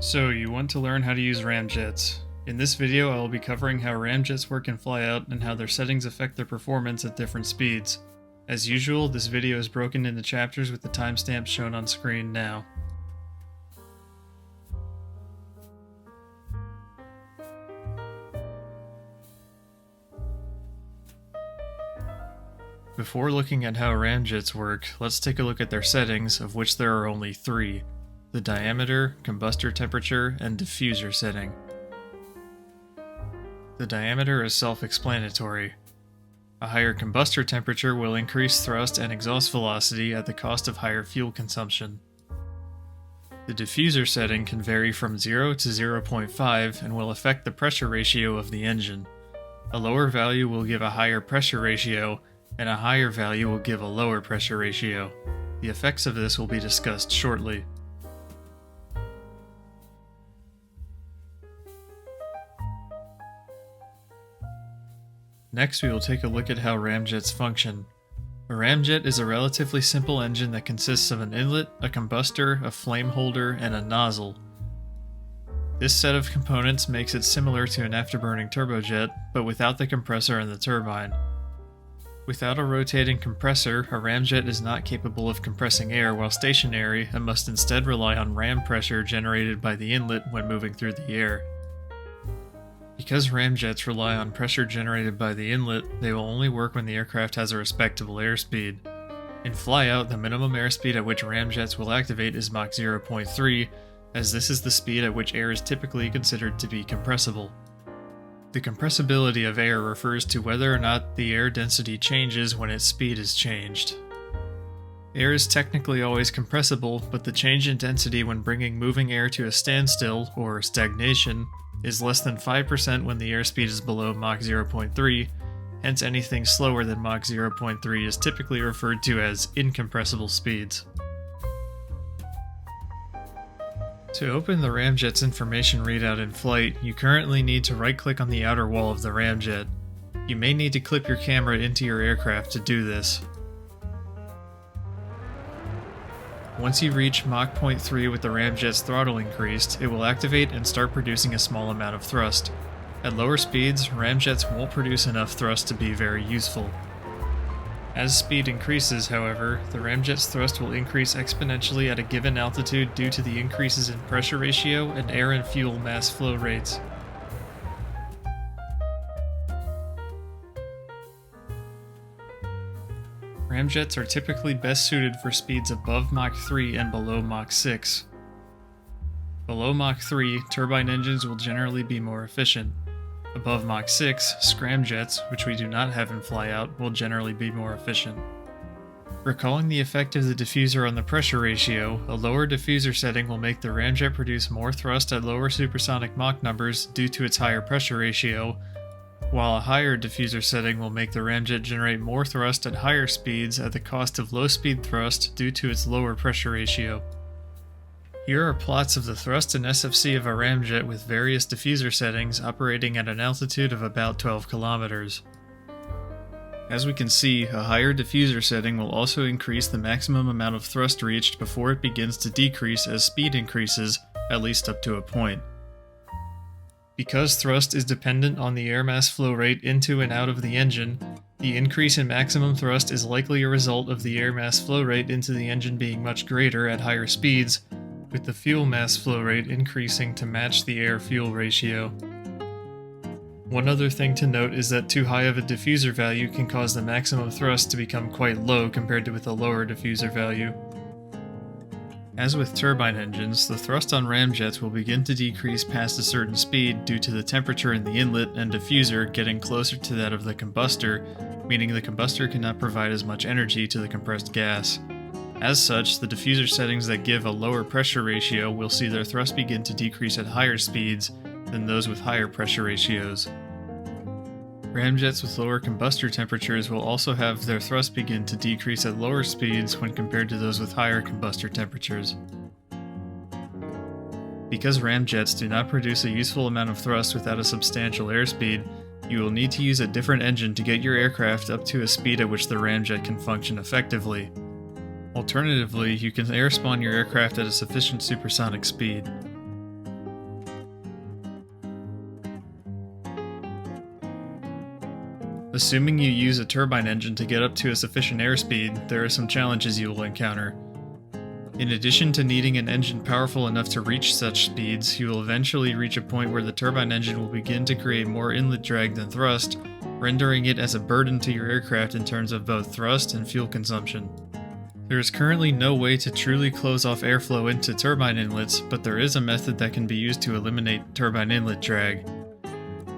So you want to learn how to use ramjets. In this video I will be covering how ramjets work in Flyout and how their settings affect their performance at different speeds. As usual, this video is broken into chapters with the timestamps shown on screen now. Before looking at how ramjets work, let's take a look at their settings, of which there are only three: the diameter, combustor temperature, and diffuser setting. The diameter is self-explanatory. A higher combustor temperature will increase thrust and exhaust velocity at the cost of higher fuel consumption. The diffuser setting can vary from 0 to 0.5 and will affect the pressure ratio of the engine. A lower value will give a higher pressure ratio, and a higher value will give a lower pressure ratio. The effects of this will be discussed shortly. Next, we will take a look at how ramjets function. A ramjet is a relatively simple engine that consists of an inlet, a combustor, a flame holder, and a nozzle. This set of components makes it similar to an afterburning turbojet, but without the compressor and the turbine. Without a rotating compressor, a ramjet is not capable of compressing air while stationary and must instead rely on ram pressure generated by the inlet when moving through the air. Because ramjets rely on pressure generated by the inlet, they will only work when the aircraft has a respectable airspeed. In Flyout, the minimum airspeed at which ramjets will activate is Mach 0.3, as this is the speed at which air is typically considered to be compressible. The compressibility of air refers to whether or not the air density changes when its speed is changed. Air is technically always compressible, but the change in density when bringing moving air to a standstill, or stagnation, is less than 5% when the airspeed is below Mach 0.3, hence anything slower than Mach 0.3 is typically referred to as incompressible speeds. To open the ramjet's information readout in flight, you currently need to right-click on the outer wall of the ramjet. You may need to clip your camera into your aircraft to do this. Once you reach Mach 0.3 with the ramjet's throttle increased, it will activate and start producing a small amount of thrust. At lower speeds, ramjets won't produce enough thrust to be very useful. As speed increases, however, the ramjet's thrust will increase exponentially at a given altitude due to the increases in pressure ratio and air and fuel mass flow rates. Ramjets are typically best suited for speeds above Mach 3 and below Mach 6. Below Mach 3, turbine engines will generally be more efficient. Above Mach 6, scramjets, which we do not have in Flyout, will generally be more efficient. Recalling the effect of the diffuser on the pressure ratio, a lower diffuser setting will make the ramjet produce more thrust at lower supersonic Mach numbers due to its higher pressure ratio, while a higher diffuser setting will make the ramjet generate more thrust at higher speeds at the cost of low speed thrust due to its lower pressure ratio. Here are plots of the thrust and SFC of a ramjet with various diffuser settings operating at an altitude of about 12 kilometers. As we can see, a higher diffuser setting will also increase the maximum amount of thrust reached before it begins to decrease as speed increases, at least up to a point. Because thrust is dependent on the air mass flow rate into and out of the engine, the increase in maximum thrust is likely a result of the air mass flow rate into the engine being much greater at higher speeds, with the fuel mass flow rate increasing to match the air-fuel ratio. One other thing to note is that too high of a diffuser value can cause the maximum thrust to become quite low compared to with a lower diffuser value. As with turbine engines, the thrust on ramjets will begin to decrease past a certain speed due to the temperature in the inlet and diffuser getting closer to that of the combustor, meaning the combustor cannot provide as much energy to the compressed gas. As such, the diffuser settings that give a lower pressure ratio will see their thrust begin to decrease at higher speeds than those with higher pressure ratios. Ramjets with lower combustor temperatures will also have their thrust begin to decrease at lower speeds when compared to those with higher combustor temperatures. Because ramjets do not produce a useful amount of thrust without a substantial airspeed, you will need to use a different engine to get your aircraft up to a speed at which the ramjet can function effectively. Alternatively, you can air spawn your aircraft at a sufficient supersonic speed. Assuming you use a turbine engine to get up to a sufficient airspeed, there are some challenges you will encounter. In addition to needing an engine powerful enough to reach such speeds, you will eventually reach a point where the turbine engine will begin to create more inlet drag than thrust, rendering it as a burden to your aircraft in terms of both thrust and fuel consumption. There is currently no way to truly close off airflow into turbine inlets, but there is a method that can be used to eliminate turbine inlet drag.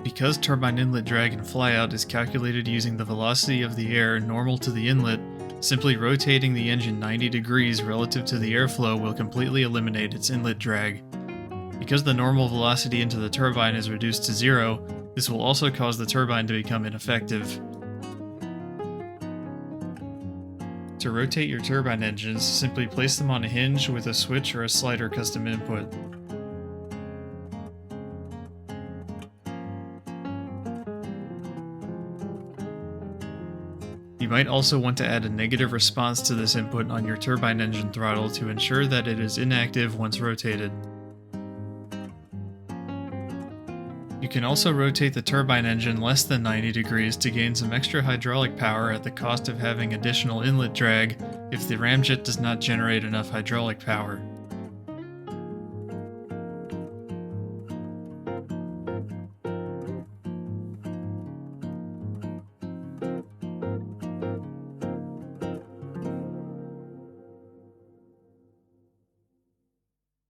Because turbine inlet drag in Flyout is calculated using the velocity of the air normal to the inlet, simply rotating the engine 90 degrees relative to the airflow will completely eliminate its inlet drag. Because the normal velocity into the turbine is reduced to zero, this will also cause the turbine to become ineffective. To rotate your turbine engines, simply place them on a hinge with a switch or a slider custom input. You might also want to add a negative response to this input on your turbine engine throttle to ensure that it is inactive once rotated. You can also rotate the turbine engine less than 90 degrees to gain some extra hydraulic power at the cost of having additional inlet drag if the ramjet does not generate enough hydraulic power.